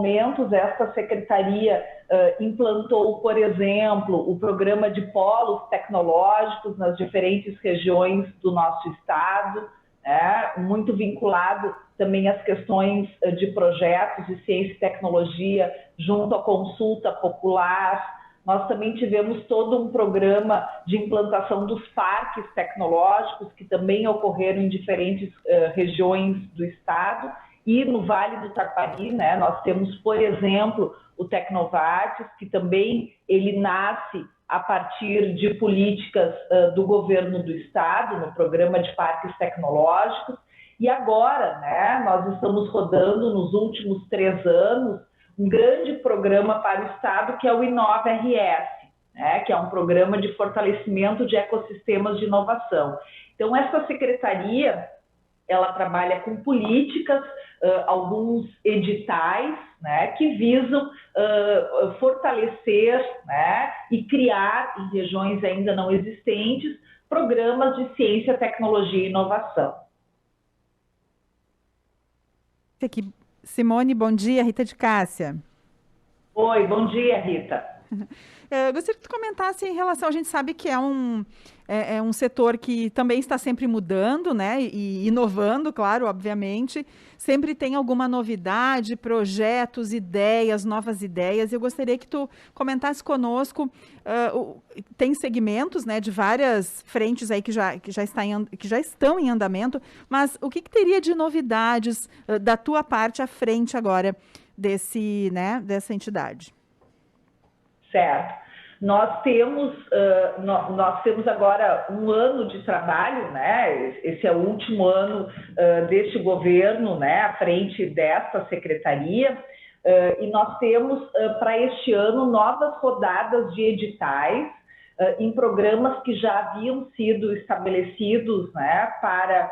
momentos, esta secretaria implantou, por exemplo, o programa de polos tecnológicos nas diferentes regiões do nosso estado, muito vinculado também às questões de projetos de ciência e tecnologia junto à consulta popular. Nós também tivemos todo um programa de implantação dos parques tecnológicos, que também ocorreram em diferentes regiões do estado. E no Vale do Taquari, nós temos, por exemplo, o Tecnovates, que também ele nasce a partir de políticas do governo do estado, no programa de parques tecnológicos. E agora, nós estamos rodando nos últimos 3 anos um grande programa para o estado, que é o Inova-RS, que é um programa de fortalecimento de ecossistemas de inovação. Então, essa secretaria, ela trabalha com políticas, alguns editais, que visam fortalecer, e criar, em regiões ainda não existentes, programas de ciência, tecnologia e inovação. Aqui, Simone, bom dia. Rita de Cássia. Oi, bom dia, Rita. Eu gostaria que tu comentasse em relação, a gente sabe que é um setor que também está sempre mudando, e inovando, claro, obviamente, sempre tem alguma novidade, projetos, ideias, novas ideias. Eu gostaria que tu comentasse conosco, tem segmentos, de várias frentes aí que já estão em andamento, mas o que teria de novidades da tua parte à frente agora dessa entidade? Certo. Nós temos agora um ano de trabalho, esse é o último ano deste governo, à frente desta secretaria, e nós temos para este ano novas rodadas de editais em programas que já haviam sido estabelecidos para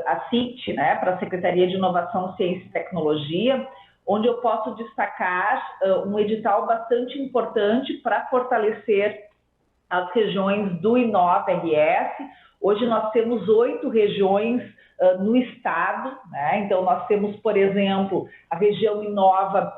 a CIT, para a Secretaria de Inovação, Ciência e Tecnologia, onde eu posso destacar um edital bastante importante para fortalecer as regiões do Inova-RS. Hoje nós temos 8 regiões no estado, então nós temos, por exemplo, a região Inova,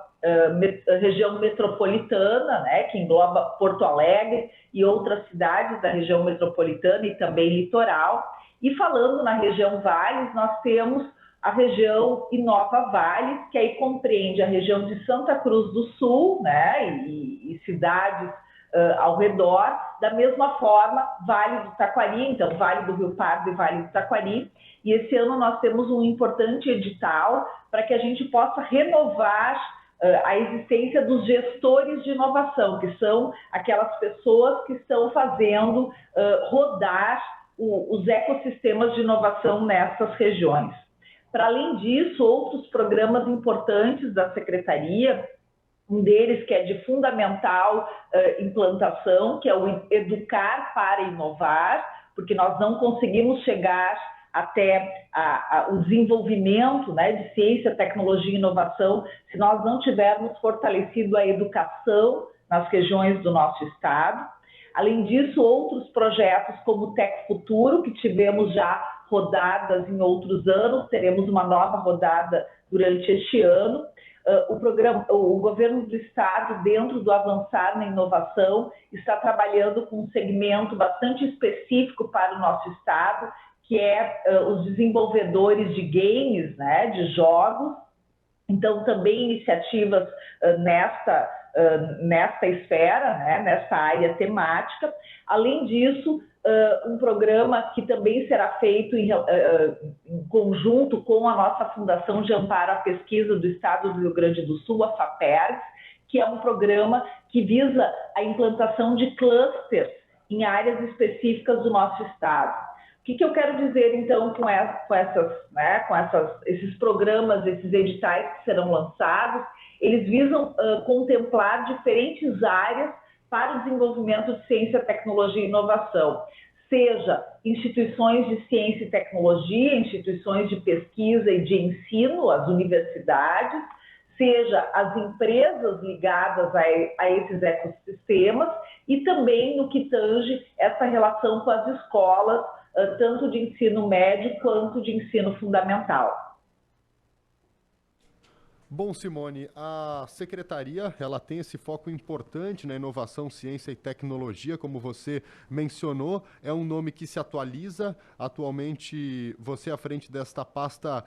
região metropolitana, que engloba Porto Alegre e outras cidades da região metropolitana e também litoral. E falando na região Vales, nós temos a região Inova Vales, que aí compreende a região de Santa Cruz do Sul, e cidades ao redor, da mesma forma, Vale do Taquari, então Vale do Rio Pardo e Vale do Taquari, e esse ano nós temos um importante edital para que a gente possa renovar a existência dos gestores de inovação, que são aquelas pessoas que estão fazendo rodar os ecossistemas de inovação nessas regiões. Para além disso, outros programas importantes da Secretaria, um deles que é de fundamental implantação, que é o Educar para Inovar, porque nós não conseguimos chegar até o desenvolvimento de ciência, tecnologia e inovação se nós não tivermos fortalecido a educação nas regiões do nosso estado. Além disso, outros projetos como o Tec Futuro, que tivemos já rodadas em outros anos, teremos uma nova rodada durante este ano. O governo do estado, dentro do Avançar na Inovação, está trabalhando com um segmento bastante específico para o nosso estado, que é os desenvolvedores de games, de jogos. Então, também iniciativas nesta esfera, nessa área temática. Além disso, um programa que também será feito em conjunto com a nossa Fundação de Amparo à Pesquisa do Estado do Rio Grande do Sul, a FAPERGS, que é um programa que visa a implantação de clusters em áreas específicas do nosso estado. O que eu quero dizer, então, com esses programas, esses editais que serão lançados? Eles visam contemplar diferentes áreas para o desenvolvimento de ciência, tecnologia e inovação, seja instituições de ciência e tecnologia, instituições de pesquisa e de ensino, as universidades, seja as empresas ligadas a esses ecossistemas e também no que tange essa relação com as escolas, tanto de ensino médio quanto de ensino fundamental. Bom, Simone, a secretaria ela tem esse foco importante na inovação, ciência e tecnologia, como você mencionou. É um nome que se atualiza. Atualmente, você à frente desta pasta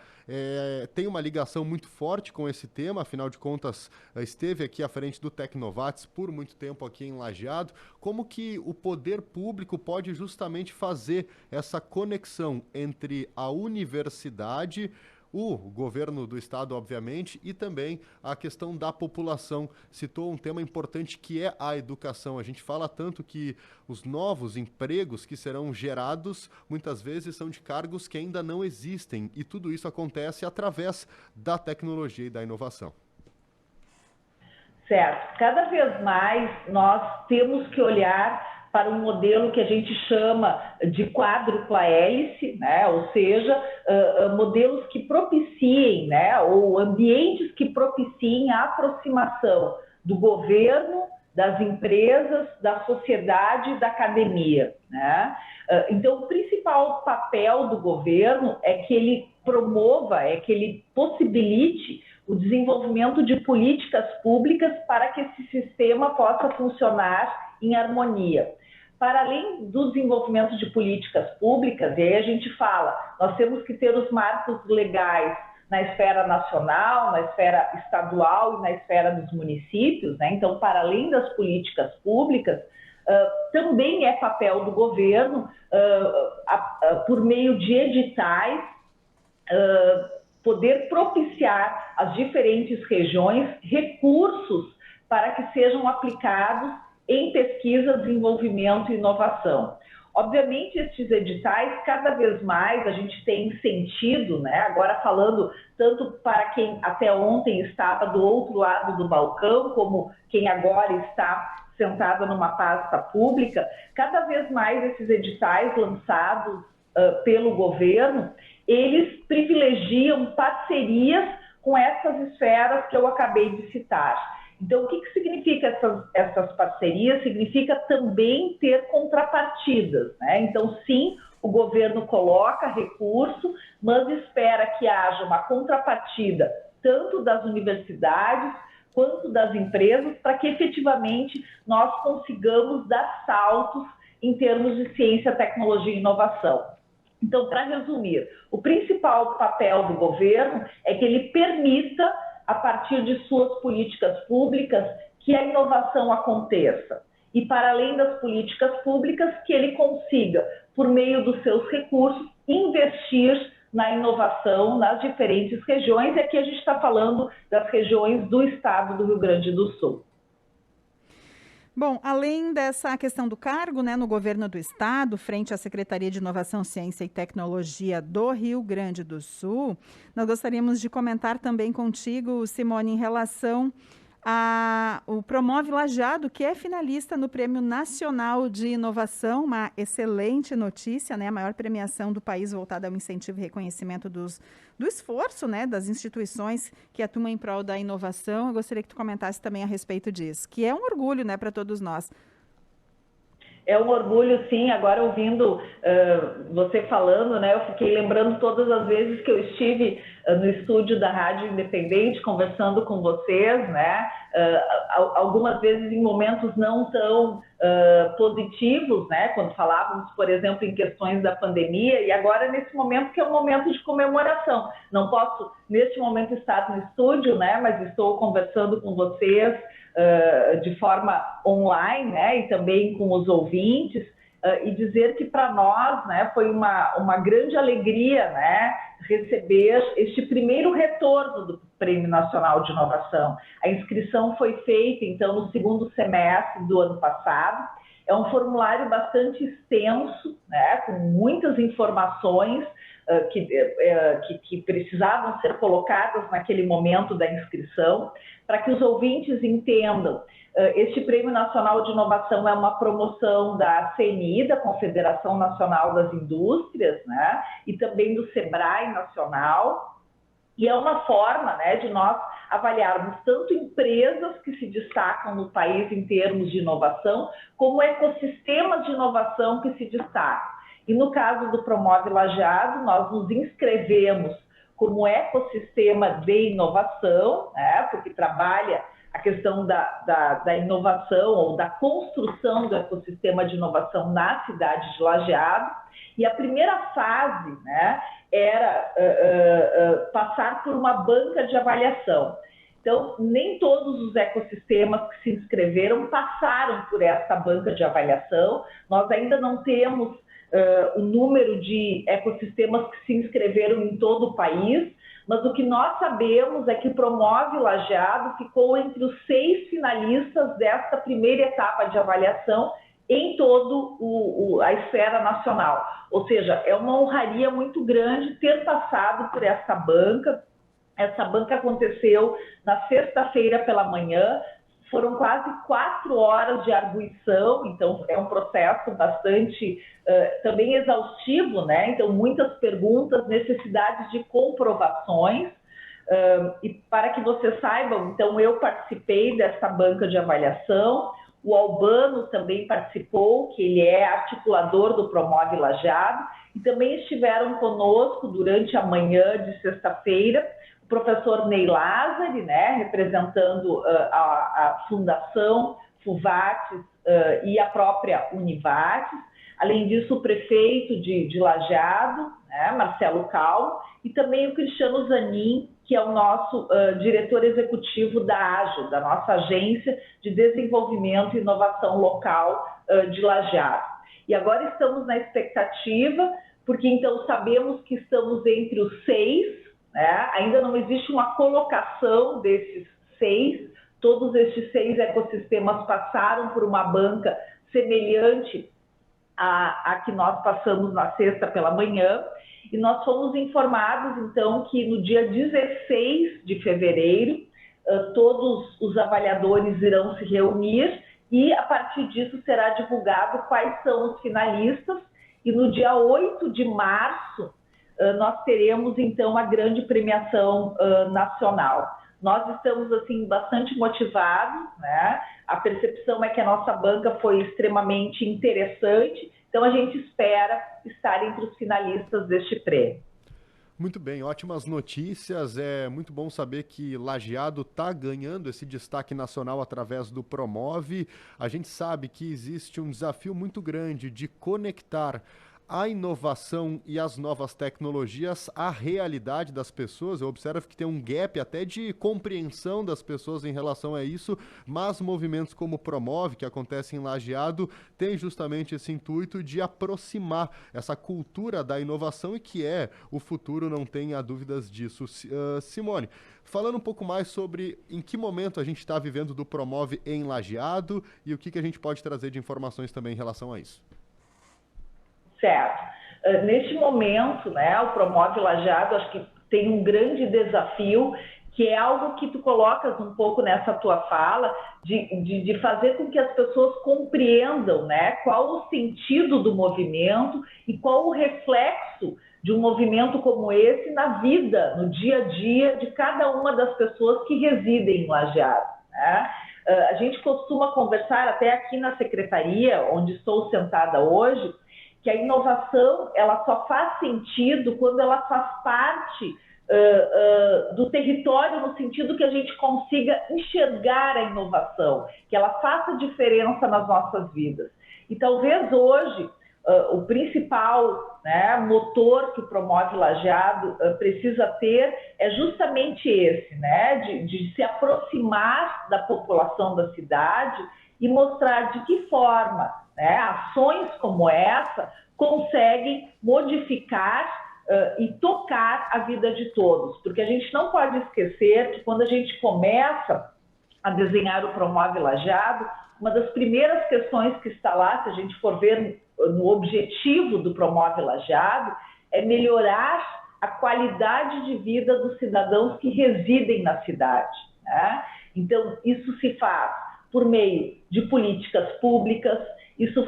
tem uma ligação muito forte com esse tema. Afinal de contas, esteve aqui à frente do Tecnovates por muito tempo aqui em Lajeado. Como que o poder público pode justamente fazer essa conexão entre a universidade, o governo do estado, obviamente, e também a questão da população? Citou um tema importante que é a educação. A gente fala tanto que os novos empregos que serão gerados, muitas vezes são de cargos que ainda não existem, e tudo isso acontece através da tecnologia e da inovação. Certo. Cada vez mais nós temos que olhar para um modelo que a gente chama de quádrupla hélice, né? Ou seja, modelos que propiciem, né? Ou ambientes que propiciem a aproximação do governo, das empresas, da sociedade e da academia, né? Então, o principal papel do governo é que ele promova, é que ele possibilite o desenvolvimento de políticas públicas para que esse sistema possa funcionar em harmonia. Para além do desenvolvimento de políticas públicas, e aí a gente fala, nós temos que ter os marcos legais na esfera nacional, na esfera estadual e na esfera dos municípios, né? Então, para além das políticas públicas, também é papel do governo, por meio de editais, poder propiciar às diferentes regiões recursos para que sejam aplicados em pesquisa, desenvolvimento e inovação. Obviamente, estes editais, cada vez mais a gente tem sentido, né? Agora falando tanto para quem até ontem estava do outro lado do balcão, como quem agora está sentado numa pasta pública, cada vez mais esses editais lançados pelo governo, eles privilegiam parcerias com essas esferas que eu acabei de citar. Então, o que significa essas parcerias? Significa também ter contrapartidas, né? Então, sim, o governo coloca recurso, mas espera que haja uma contrapartida tanto das universidades quanto das empresas para que efetivamente nós consigamos dar saltos em termos de ciência, tecnologia e inovação. Então, para resumir, o principal papel do governo é que ele permita, a partir de suas políticas públicas, que a inovação aconteça. E, para além das políticas públicas, que ele consiga, por meio dos seus recursos, investir na inovação nas diferentes regiões. E aqui a gente está falando das regiões do estado do Rio Grande do Sul. Bom, além dessa questão do cargo, né, no governo do estado, frente à Secretaria de Inovação, Ciência e Tecnologia do Rio Grande do Sul, nós gostaríamos de comentar também contigo, Simone, em relação o Promove Lajeado, que é finalista no Prêmio Nacional de Inovação, uma excelente notícia, né? A maior premiação do país voltada ao incentivo e reconhecimento do esforço, né, das instituições que atuam em prol da inovação. Eu gostaria que tu comentasse também a respeito disso, que é um orgulho, né, para todos nós. É um orgulho, sim. Agora, ouvindo você falando, né, eu fiquei lembrando todas as vezes que eu estive no estúdio da Rádio Independente conversando com vocês, né, algumas vezes em momentos não tão positivos, né, quando falávamos, por exemplo, em questões da pandemia, e agora nesse momento que é um momento de comemoração. Não posso, neste momento, estar no estúdio, né, mas estou conversando com vocês de forma online, né, e também com os ouvintes, e dizer que para nós, né, foi uma grande alegria, né, receber este primeiro retorno do Prêmio Nacional de Inovação. A inscrição foi feita, então, no segundo semestre do ano passado. É um formulário bastante extenso, né, com muitas informações que precisavam ser colocadas naquele momento da inscrição, para que os ouvintes entendam. Este Prêmio Nacional de Inovação é uma promoção da CNI, da Confederação Nacional das Indústrias, né, e também do SEBRAE Nacional, e é uma forma, né, de nós avaliarmos tanto empresas que se destacam no país em termos de inovação, como ecossistemas de inovação que se destacam. E no caso do Promove Lajeado, nós nos inscrevemos como ecossistema de inovação, né, porque trabalha a questão da inovação ou da construção do ecossistema de inovação na cidade de Lajeado. E a primeira fase, né, era passar por uma banca de avaliação. Então, nem todos os ecossistemas que se inscreveram passaram por essa banca de avaliação. Nós ainda não temos o número de ecossistemas que se inscreveram em todo o país, mas o que nós sabemos é que o Promove Lajeado ficou entre os 6 finalistas desta primeira etapa de avaliação em toda a esfera nacional. Ou seja, é uma honraria muito grande ter passado por essa banca. Essa banca aconteceu na sexta-feira pela manhã, foram quase 4 horas de arguição, então é um processo bastante também exaustivo, né? Então, muitas perguntas, necessidades de comprovações. E para que vocês saibam, então eu participei dessa banca de avaliação, o Albano também participou, que ele é articulador do Promove Lajeado, e também estiveram conosco durante a manhã de sexta-feira o professor Ney Lázari, né, representando a Fundação FUVATES e a própria Univates. Além disso, o prefeito de Lajeado, né, Marcelo Calmo, e também o Cristiano Zanin, que é o nosso diretor executivo da AGE, da nossa Agência de Desenvolvimento e Inovação Local de Lajeado. E agora estamos na expectativa, porque então sabemos que estamos entre os 6, né? Ainda não existe uma colocação desses 6, todos estes 6 ecossistemas passaram por uma banca semelhante a que nós passamos na sexta pela manhã, e nós fomos informados, então, que no dia 16 de fevereiro, todos os avaliadores irão se reunir e, a partir disso, será divulgado quais são os finalistas, e no dia 8 de março, nós teremos, então, a grande premiação nacional. Nós estamos, assim, bastante motivados, né? A percepção é que a nossa banca foi extremamente interessante, então a gente espera estar entre os finalistas deste prêmio. Muito bem, ótimas notícias. É muito bom saber que Lajeado está ganhando esse destaque nacional através do Promove. A gente sabe que existe um desafio muito grande de conectar a inovação e as novas tecnologias à realidade das pessoas. Eu observo que tem um gap até de compreensão das pessoas em relação a isso, mas movimentos como o Promove, que acontece em Lajeado, tem justamente esse intuito de aproximar essa cultura da inovação e que é o futuro, não tenha dúvidas disso. Simone, falando um pouco mais sobre em que momento a gente está vivendo do Promove em Lajeado e o que a gente pode trazer de informações também em relação a isso. Certo. Neste momento, né, o Promove Lajeado, acho que tem um grande desafio, que é algo que tu colocas um pouco nessa tua fala, de fazer com que as pessoas compreendam, né, qual o sentido do movimento e qual o reflexo de um movimento como esse na vida, no dia a dia de cada uma das pessoas que residem em Lajeado, né? A gente costuma conversar até aqui na secretaria, onde estou sentada hoje, que a inovação ela só faz sentido quando ela faz parte do território, no sentido que a gente consiga enxergar a inovação, que ela faça diferença nas nossas vidas. E talvez hoje o principal, né, motor que o Promove Lajeado precisa ter é justamente esse, né, de se aproximar da população da cidade e mostrar de que forma, né, ações como essa conseguem modificar e tocar a vida de todos. Porque a gente não pode esquecer que quando a gente começa a desenhar o Promove Lajeado, uma das primeiras questões que está lá, se a gente for ver no objetivo do Promove Lajeado, é melhorar a qualidade de vida dos cidadãos que residem na cidade, né? Então, isso se faz por meio de políticas públicas, isso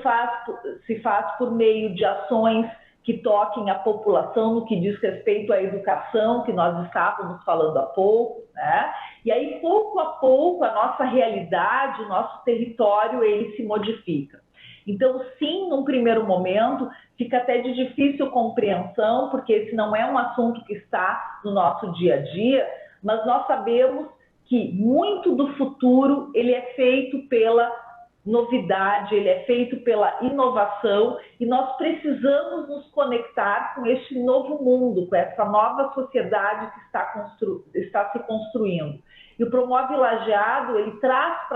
se faz por meio de ações que toquem a população no que diz respeito à educação, que nós estávamos falando há pouco, né? E aí, pouco a pouco, a nossa realidade, o nosso território, ele se modifica. Então, sim, num primeiro momento, fica até de difícil compreensão, porque esse não é um assunto que está no nosso dia a dia, mas nós sabemos que muito do futuro ele é feito pela novidade, ele é feito pela inovação, e nós precisamos nos conectar com este novo mundo, com essa nova sociedade que está se construindo. E o Promove Lajeado, ele traz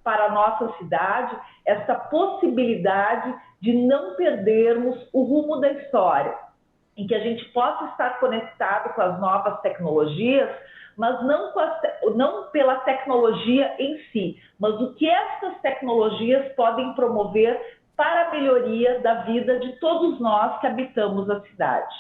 para a nossa cidade essa possibilidade de não perdermos o rumo da história, em que a gente possa estar conectado com as novas tecnologias, mas não pela tecnologia em si, mas o que essas tecnologias podem promover para a melhoria da vida de todos nós que habitamos a cidade.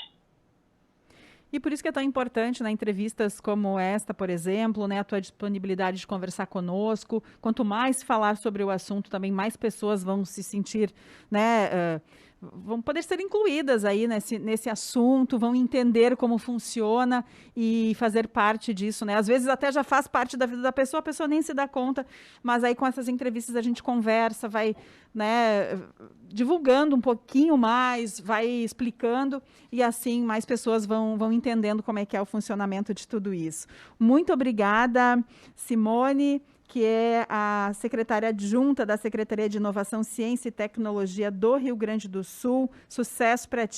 E por isso que é tão importante, né, entrevistas como esta, por exemplo, né, a tua disponibilidade de conversar conosco. Quanto mais falar sobre o assunto, também mais pessoas vão se sentir, né, vão poder ser incluídas aí nesse assunto, vão entender como funciona e fazer parte disso, né? Às vezes até já faz parte da vida da pessoa, a pessoa nem se dá conta, mas aí com essas entrevistas a gente conversa, vai, né, divulgando um pouquinho mais, vai explicando, e assim mais pessoas vão entendendo como é que é o funcionamento de tudo isso. Muito obrigada, Simone, que é a secretária adjunta da Secretaria de Inovação, Ciência e Tecnologia do Rio Grande do Sul. Sucesso para ti.